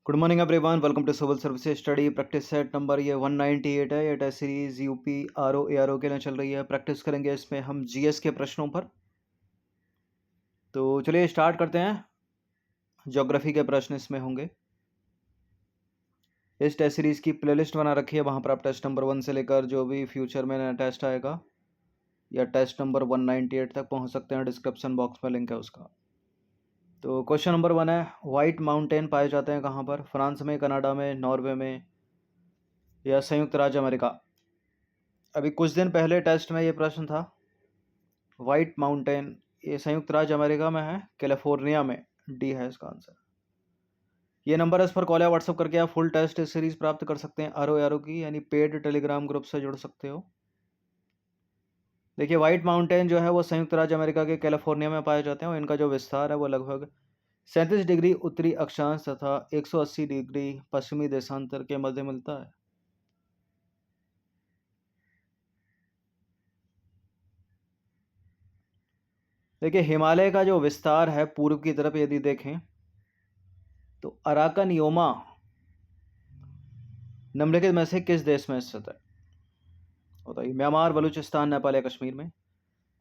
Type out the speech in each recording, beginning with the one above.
Good morning everyone, welcome to civil services study practice set number ये 198 है। ये test series UP RO ARO के लिए चल रही है। प्रैक्टिस करेंगे इसमें हम जीएस के प्रश्नों पर। तो चलिए स्टार्ट करते हैं। ज्योग्राफी के प्रश्न इसमें होंगे। इस टेस्ट सीरीज की प्लेलिस्ट बना रखी है, वहाँ पर आप टेस्ट नंबर 1 से लेकर जो भी फ्यूचर में नया टेस्ट आएगा या टेस्ट नंबर 198 तक पहुँच सकते हैं। डिस्क्रिप्शन बॉक्स में लिंक है उसका। तो क्वेश्चन नंबर 1 है, व्हाइट माउंटेन पाए जाते हैं कहाँ पर? फ्रांस में, कनाडा में, नॉर्वे में या संयुक्त राज्य अमेरिका? अभी कुछ दिन पहले टेस्ट में ये प्रश्न था। व्हाइट माउंटेन ये संयुक्त राज्य अमेरिका में है, कैलिफोर्निया में। डी है इसका आंसर। ये नंबर इस पर कॉल या व्हाट्सअप करके आप फुल टेस्ट सीरीज प्राप्त कर सकते हैं आरओ आरओ की, यानी पेड टेलीग्राम ग्रुप से जुड़ सकते हो। देखिए, व्हाइट माउंटेन जो है वो संयुक्त राज्य अमेरिका के कैलिफोर्निया में पाए जाते हैं और इनका जो विस्तार है वो लगभग 37 डिग्री उत्तरी अक्षांश तथा 180 डिग्री पश्चिमी देशांतर के मध्य मिलता है। देखिए, हिमालय का जो विस्तार है पूर्व की तरफ यदि देखें तो अराकनयोमा निम्नलिखित में से किस देश में स्थित है? बताइए। म्यांमार, बलूचिस्तान, नेपाल या कश्मीर में?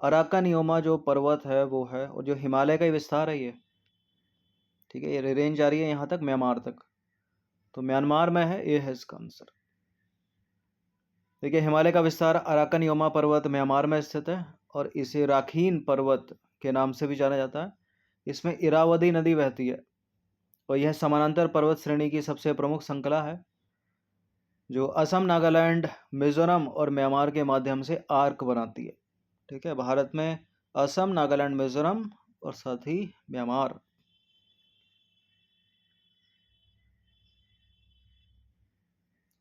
अराकनयोमा जो पर्वत है वो है, और जो हिमालय का ही विस्तार है ये, ठीक है, ये रेंज आ रही है यहाँ तक, म्यांमार तक, तो म्यांमार में है, ये है इसका आंसर। देखिए, हिमालय का विस्तार अराकनयोमा पर्वत म्यांमार में स्थित है और इसे राखीन पर्वत के नाम से भी जाना जाता है। इसमें इरावदी नदी बहती है और यह समानांतर पर्वत श्रेणी की सबसे प्रमुख श्रृंखला है जो असम, नागालैंड, मिजोरम और म्यांमार के माध्यम से आर्क बनाती है। ठीक है, भारत में असम, नागालैंड, मिजोरम और साथ ही म्यांमार।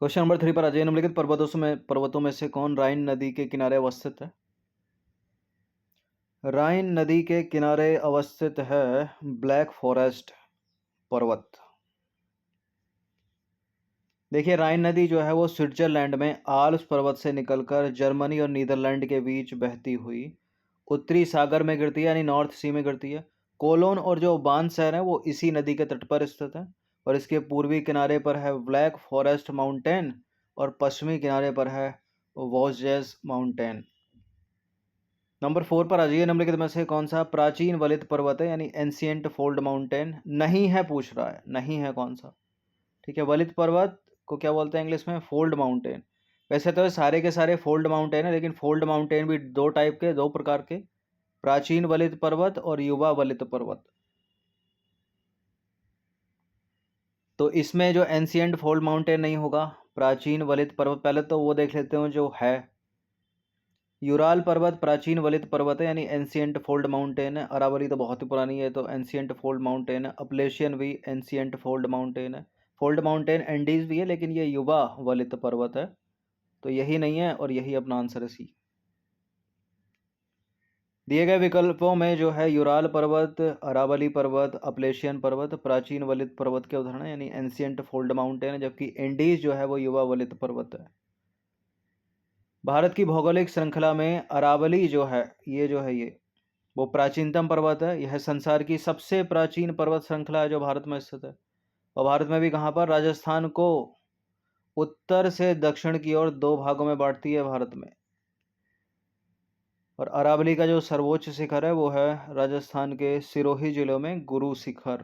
क्वेश्चन नंबर 3 पर आ जाइए। निम्नलिखित पर्वतों में से कौन राइन नदी के किनारे अवस्थित है? राइन नदी के किनारे अवस्थित है ब्लैक फॉरेस्ट पर्वत। देखिए, राइन नदी जो है वो स्विट्जरलैंड में आल्प्स पर्वत से निकलकर जर्मनी और नीदरलैंड के बीच बहती हुई उत्तरी सागर में गिरती है, यानी नॉर्थ सी में गिरती है। कोलोन और जो बान शहर है वो इसी नदी के तट पर स्थित है और इसके पूर्वी किनारे पर है ब्लैक फॉरेस्ट माउंटेन और पश्चिमी किनारे पर है वॉस्जेस माउंटेन। नंबर 4 पर आ जाइए। निम्नलिखित में से कौन सा प्राचीन वलित पर्वत है, यानी एंशियंट फोल्ड माउंटेन नहीं है? पूछ रहा है, नहीं है कौन सा। ठीक है, वलित पर्वत को क्या बोलते हैं इंग्लिश में? Fold mountain. वैसे तो सारे के सारे फोल्ड माउंटेन है, लेकिन फोल्ड माउंटेन भी दो टाइप के, दो प्रकार के, प्राचीन वलित पर्वत और युवा वलित पर्वत। तो इसमें जो एंशियंट फोल्ड माउंटेन नहीं होगा, प्राचीन वलित पर्वत। पहले तो वो देख लेते हैं जो है। यूराल पर्वत प्राचीन वलित पर्वत है, यानी एंशियंट फोल्ड माउंटेन है। अरावली तो बहुत ही पुरानी है, तो एंशियंट फोल्ड माउंटेन है। अपलेशियन भी एंशियंट फोल्ड माउंटेन है। फोल्ड माउंटेन एंडीज भी है, लेकिन ये युवा वलित पर्वत है, तो यही नहीं है और यही अपना आंसर है सी। दिए गए विकल्पों में जो है यूराल पर्वत, अरावली पर्वत, अपलेशियन पर्वत प्राचीन वलित पर्वत के उदाहरण है, यानी एंशियंट फोल्ड माउंटेन है, जबकि एंडीज जो है वो युवा वलित पर्वत है। भारत की भौगोलिक श्रृंखला में अरावली जो है, ये वो प्राचीनतम पर्वत है। यह संसार की सबसे प्राचीन पर्वत श्रृंखला है जो भारत में स्थित है। और भारत में भी कहाँ पर? राजस्थान को उत्तर से दक्षिण की ओर दो भागों में बांटती है भारत में। और अरावली का जो सर्वोच्च शिखर है वो है राजस्थान के सिरोही जिले में गुरु शिखर।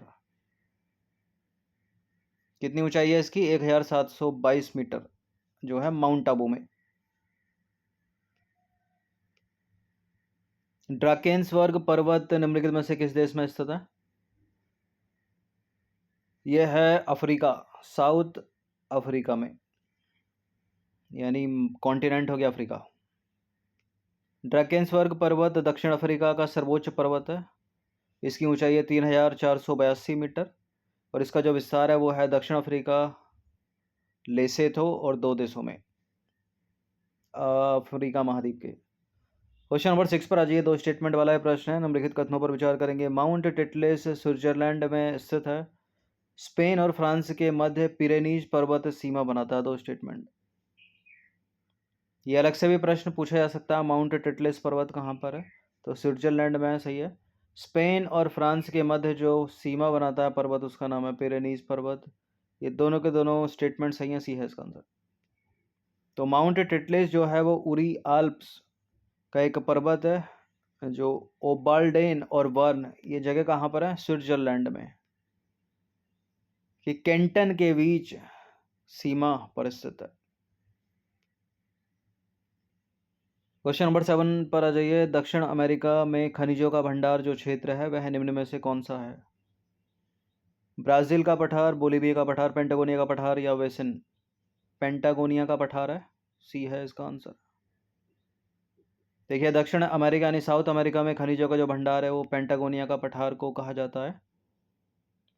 कितनी ऊंचाई है इसकी? 1722 मीटर जो है माउंट आबू में। ड्राकेंसवर्ग पर्वत निम्नलिखित में से किस देश में स्थित है? यह है अफ्रीका, साउथ अफ्रीका में, यानी कॉन्टिनेंट हो गया अफ्रीका। ड्रैकेंसवर्ग पर्वत दक्षिण अफ्रीका का सर्वोच्च पर्वत है। इसकी ऊंचाई है 3482 मीटर और इसका जो विस्तार है वो है दक्षिण अफ्रीका, लेसेथो और दो देशों में अफ्रीका महाद्वीप के। क्वेश्चन नंबर 6 पर आ जाइए। दो स्टेटमेंट वाला है प्रश्न है। निम्नलिखित कथनों पर विचार करेंगे। माउंट टिटलिस स्विट्जरलैंड में स्थित है। स्पेन और फ्रांस के मध्य पिरेनीज पर्वत सीमा बनाता है। दो स्टेटमेंट। ये अलग से भी प्रश्न पूछा जा सकता है, माउंट टिटलिस पर्वत कहाँ पर है? तो स्विट्जरलैंड में है, सही है। स्पेन और फ्रांस के मध्य जो सीमा बनाता है पर्वत, उसका नाम है पिरेनीज पर्वत। ये दोनों के दोनों स्टेटमेंट सही हैं, सी है इसका आंसर। तो माउंट टिटलिस जो है वो उरी आल्प्स का एक पर्वत है जो ओबाल्डेन और बर्न, ये जगह कहाँ पर है? स्विट्जरलैंड में, कि केंटन के बीच सीमा पर स्थित है। क्वेश्चन नंबर 7 पर आ जाइए। दक्षिण अमेरिका में खनिजों का भंडार जो क्षेत्र है वह निम्न में से कौन सा है? ब्राजील का पठार, बोलीविया का पठार, पेंटागोनिया का पठार या वेसिन? पेंटागोनिया का पठार है, सी है इसका आंसर। देखिए दक्षिण अमेरिका यानी साउथ अमेरिका में खनिजों का जो भंडार है वो पेंटागोनिया का पठार को कहा जाता है।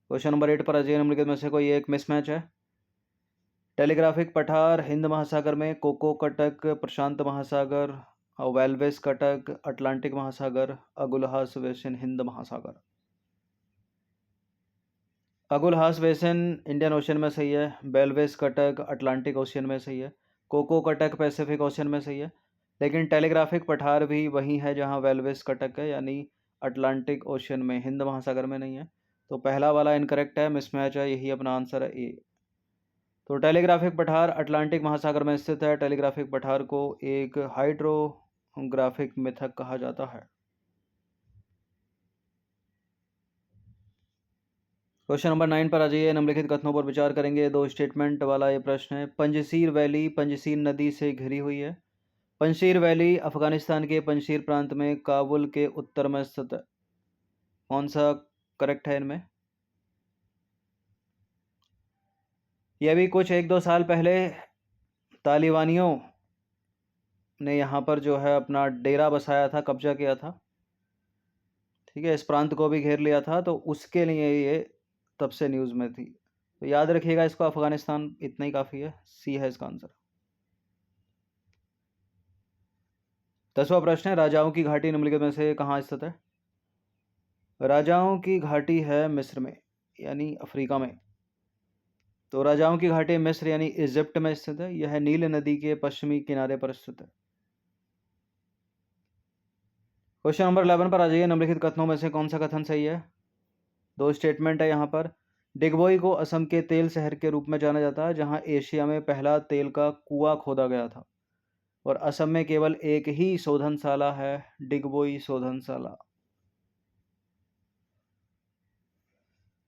क्वेश्चन नंबर 8 पर आ जाइए। निम्नलिखित में से कोई एक मिसमैच है। टेलीग्राफिक पठार हिंद महासागर में, कोको कटक प्रशांत महासागर, वेल्वेस कटक अटलांटिक महासागर, अगुलहास बेसिन हिंद महासागर। अगुलहास बेसिन इंडियन ओशन में सही है, वेल्वेस कटक अटलांटिक ओशन में सही है, कोको कटक पैसिफिक ओशन में सही है, लेकिन टेलीग्राफिक पठार भी वही है जहां वेल्वेस कटक है, यानी अटलांटिक ओशन में, हिंद महासागर में नहीं है। तो पहला वाला इनकरेक्ट है, मिसमैच है, यही अपना आंसर है ए। तो टेलीग्राफिक पठार अटलांटिक महासागर में स्थित है। टेलीग्राफिक पठार को एक हाइड्रोग्राफिक मिथक कहा जाता है। क्वेश्चन नंबर 9 पर आ जाइए। निम्नलिखित कथनों पर विचार करेंगे। दो स्टेटमेंट वाला ये प्रश्न है। पंजशीर वैली पंजशीर नदी से घिरी हुई है। पंजशीर वैली अफगानिस्तान के पंजशीर प्रांत में काबुल के उत्तर में स्थित है। कौन सा करेक्ट है इनमें? यह भी कुछ 1-2 साल पहले तालिबानियों ने यहाँ पर जो है अपना डेरा बसाया था, कब्जा किया था, ठीक है, इस प्रांत को भी घेर लिया था, तो उसके लिए ये तब से न्यूज़ में थी। तो याद रखिएगा इसको, अफगानिस्तान इतना ही काफ़ी है, सी है इसका आंसर। 10वां प्रश्न है। राजाओं की घाटी निम्नलिखित में से कहाँ स्थित है? राजाओं की घाटी है मिस्र में, यानी अफ्रीका में। तो राजाओं की घाटी मिस्र यानी इजिप्ट में स्थित है। यह नील नदी के पश्चिमी किनारे पर स्थित है। क्वेश्चन नंबर 11 पर आ जाइए। निम्नलिखित कथनों में से कौन सा कथन सही है? दो स्टेटमेंट है यहाँ पर। डिगबोई को असम के तेल शहर के रूप में जाना जाता है, जहाँ एशिया में पहला तेल का कुआं खोदा गया था, और असम में केवल एक ही शोधनशाला है, डिगबोई शोधनशाला।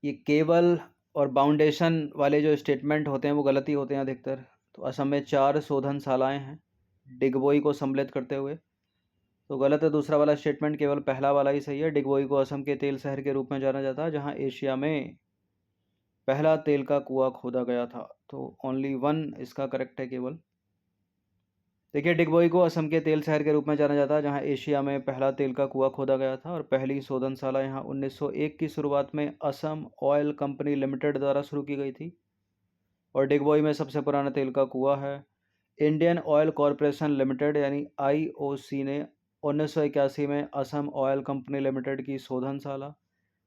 ये केवल और बाउंडेशन वाले जो स्टेटमेंट होते हैं वो गलती होते हैं अधिकतर। तो असम में 4 शोधनशालाएं हैं डिगबोई को सम्मिलित करते हुए, तो गलत है दूसरा वाला स्टेटमेंट, केवल पहला वाला ही सही है। डिगबोई को असम के तेल शहर के रूप में जाना जाता है, जहां एशिया में पहला तेल का कुआं खोदा गया था। तो ओनली 1 इसका करेक्ट है केवल। देखिए डिगबोई को असम के तेल शहर के रूप में जाना जाता है, जहां एशिया में पहला तेल का कुआं खोदा गया था, और पहली शोधनशाला यहां 1901 की शुरुआत में असम ऑयल कंपनी लिमिटेड द्वारा शुरू की गई थी। और डिगबोई में सबसे पुराना तेल का कुआं है। इंडियन ऑयल कॉरपोरेशन लिमिटेड यानी आईओसी ने 1981 में असम ऑयल कंपनी लिमिटेड की शोधनशाला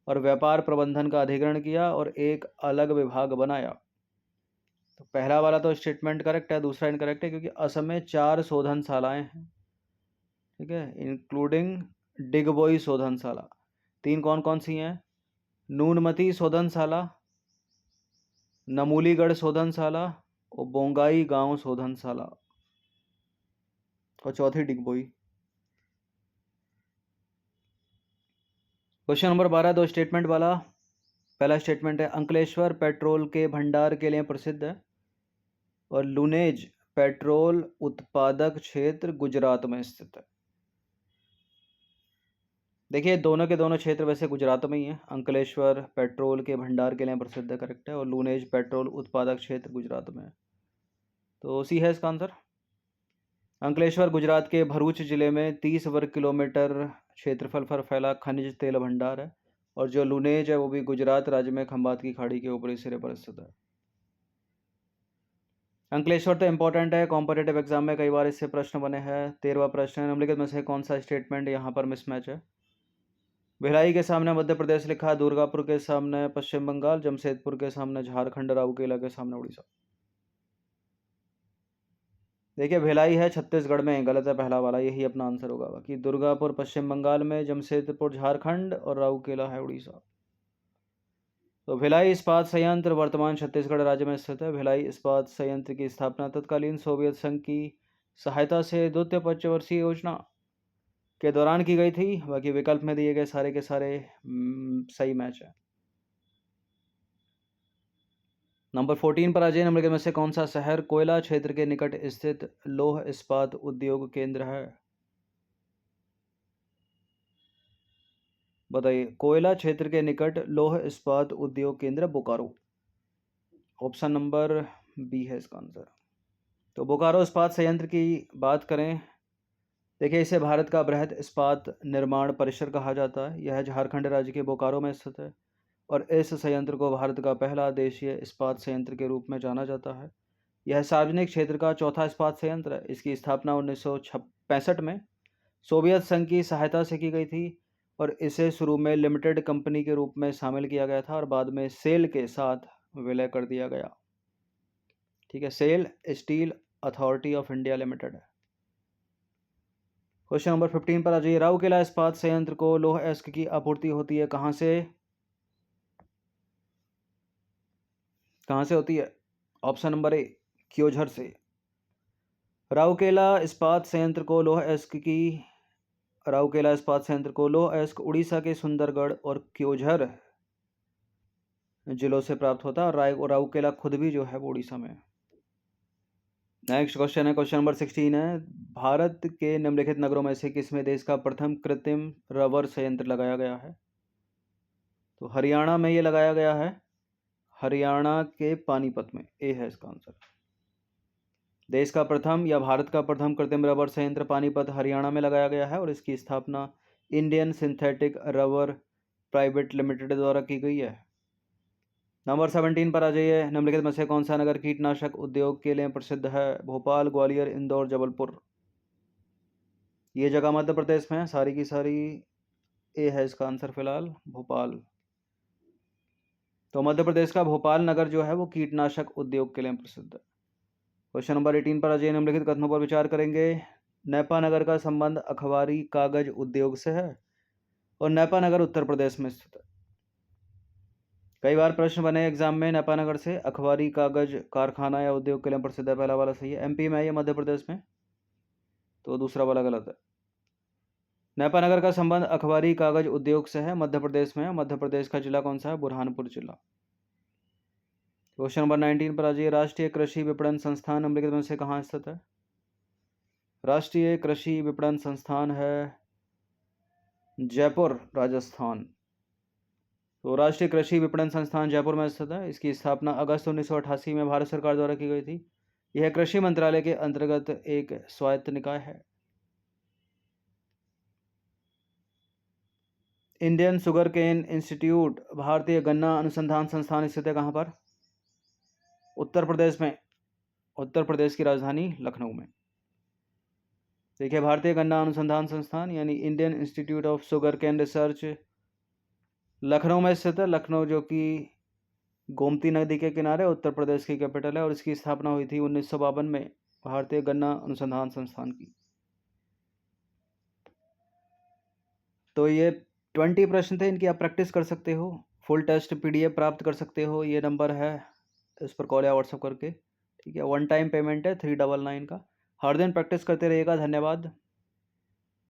और व्यापार प्रबंधन का अधिग्रहण किया और एक अलग विभाग बनाया। तो पहला वाला तो स्टेटमेंट करेक्ट है, दूसरा इनकरेक्ट है, क्योंकि असम में 4 शोधनशालाएं हैं, ठीक है, इंक्लूडिंग डिगबोई शोधनशाला। 3 कौन कौन सी हैं? नूनमती शोधनशाला, नमूलीगढ़ शोधनशाला और बोंगाई गांव शोधनशाला, और चौथी डिगबोई। क्वेश्चन नंबर 12 दो स्टेटमेंट वाला। पहला स्टेटमेंट है अंकलेश्वर पेट्रोल के भंडार के लिए प्रसिद्ध है, और लुनेज पेट्रोल उत्पादक क्षेत्र गुजरात में स्थित है। देखिए दोनों के दोनों क्षेत्र वैसे गुजरात में ही है। अंकलेश्वर पेट्रोल के भंडार के लिए प्रसिद्ध है, करेक्ट है, और लुनेज पेट्रोल उत्पादक क्षेत्र गुजरात में है। तो सी है इसका आंसर। अंकलेश्वर गुजरात के भरूच जिले में 30 वर्ग किलोमीटर क्षेत्रफल पर फैला खनिज तेल भंडार है, और जो लुनेज है वो भी गुजरात राज्य में खंबात की खाड़ी के ऊपरी सिरे पर स्थित है। अंकलेश्वर तो इंपॉर्टेंट है, कॉम्पिटेटिव एग्जाम में कई बार इससे प्रश्न बने हैं। 13वां प्रश्न है। निम्नलिखित में से कौन सा स्टेटमेंट यहाँ पर मिसमैच है? भिलाई के सामने मध्य प्रदेश लिखा है, दुर्गापुर के सामने पश्चिम बंगाल, जमशेदपुर के सामने झारखंड, राउरकेला के सामने उड़ीसा। देखिए भिलाई है छत्तीसगढ़ में, गलत है पहला वाला, यही अपना आंसर होगा। बाकी दुर्गापुर पश्चिम बंगाल में, जमशेदपुर झारखंड और राउरकेला है उड़ीसा। तो भिलाई इस्पात संयंत्र वर्तमान छत्तीसगढ़ राज्य में स्थित है। भिलाई इस्पात संयंत्र की स्थापना तत्कालीन सोवियत संघ की सहायता से द्वितीय पंचवर्षीय योजना के दौरान की गई थी। बाकी विकल्प में दिए गए सारे के सारे सही मैच है। नंबर 14 पर आ जाइए। निम्नलिखित में से कौन सा शहर कोयला क्षेत्र के निकट स्थित लौह इस्पात उद्योग केंद्र है? बताइए। कोयला क्षेत्र के निकट लौह इस्पात उद्योग केंद्र बोकारो। ऑप्शन नंबर बी है इसका आंसर। तो बोकारो इस्पात संयंत्र की बात करें, देखिए इसे भारत का बृहद इस्पात निर्माण परिसर कहा जाता है। यह झारखंड राज्य के बोकारो में स्थित है और इस संयंत्र को भारत का पहला देशीय इस्पात संयंत्र के रूप में जाना जाता है। यह सार्वजनिक क्षेत्र का चौथा इस्पात संयंत्र है। इसकी स्थापना 1965 में सोवियत संघ की सहायता से की गई थी और इसे शुरू में लिमिटेड कंपनी के रूप में शामिल किया गया था और बाद में सेल के साथ विलय कर दिया गया। ठीक है, SAIL steel authority of India limited है। क्वेश्चन नंबर 15 पर आ जाइए। राउरकेला इस्पात संयंत्र को लौह अयस्क की आपूर्ति होती है कहाँ से? कहाँ से होती है? ऑप्शन नंबर ए क्योझर से। राउरकेला इस्पात संयंत्र को लौह अयस्क उड़ीसा के सुंदरगढ़ और क्योझर जिलों से प्राप्त होता है और राउरकेला खुद भी जो है वो उड़ीसा में है। नेक्स्ट क्वेश्चन है, क्वेश्चन नंबर 16 है। भारत के निम्नलिखित नगरों में से किसमें देश का प्रथम कृत्रिम रबर संयंत्र लगाया गया है? तो हरियाणा में ये लगाया गया है। हरियाणा के पानीपत में। ए है इसका आंसर। देश का प्रथम या भारत का प्रथम कृत्रिम रबर संयंत्र पानीपत हरियाणा में लगाया गया है और इसकी स्थापना Indian synthetic rubber private limited द्वारा की गई है। नंबर 17 पर आ जाइए। निम्नलिखित में से कौन सा नगर कीटनाशक उद्योग के लिए प्रसिद्ध है? भोपाल, ग्वालियर, इंदौर, जबलपुर। ये जगह मध्य प्रदेश में है सारी की सारी। ए है इसका आंसर फिलहाल, भोपाल। तो मध्य प्रदेश का भोपाल नगर जो है वो कीटनाशक उद्योग के लिए प्रसिद्ध है। क्वेश्चन नंबर 18 पर आ जाइए। निम्नलिखित कथनों पर विचार करेंगे। नैपा नगर का संबंध अखबारी कागज उद्योग से है और नैपा नगर उत्तर प्रदेश में स्थित है। कई बार प्रश्न बने एग्जाम में नैपा नगर से। अखबारी कागज कारखाना या उद्योग के लिए प्रसिद्ध है, पहला वाला सही है। एमपी में है ये, मध्य प्रदेश में, तो दूसरा वाला गलत है। नैपा नगर का संबंध अखबारी कागज उद्योग से है, मध्य प्रदेश में है। मध्य प्रदेश का जिला कौन सा है? बुरहानपुर जिला। क्वेश्चन नंबर 19 पर आ जाइए। राष्ट्रीय कृषि विपणन संस्थान निम्नलिखित में से कहाँ स्थित है? राष्ट्रीय कृषि विपणन संस्थान है जयपुर, राजस्थान। तो राष्ट्रीय कृषि विपणन संस्थान जयपुर में स्थित है। इसकी स्थापना अगस्त 1988 में भारत सरकार द्वारा की गई थी। यह कृषि मंत्रालय के अंतर्गत एक स्वायत्त निकाय है। इंडियन शुगर केन इंस्टीट्यूट भारतीय गन्ना अनुसंधान संस्थान स्थित है कहाँ पर? उत्तर प्रदेश में। उत्तर प्रदेश की राजधानी लखनऊ में। देखिए, भारतीय गन्ना अनुसंधान संस्थान यानी Indian institute of sugarcane research Lucknow में स्थित है। लखनऊ जो कि गोमती नदी के किनारे उत्तर प्रदेश की कैपिटल है और इसकी स्थापना हुई थी 1952 में भारतीय गन्ना अनुसंधान संस्थान की। तो ये 20 प्रश्न थे, इनकी आप प्रैक्टिस कर सकते हो। फुल टेस्ट PDF प्राप्त कर सकते हो। ये नंबर है, इस पर कॉल या व्हाट्सअप करके। ठीक है, 1 टाइम पेमेंट है 399 का। हर दिन प्रैक्टिस करते रहिएगा। धन्यवाद।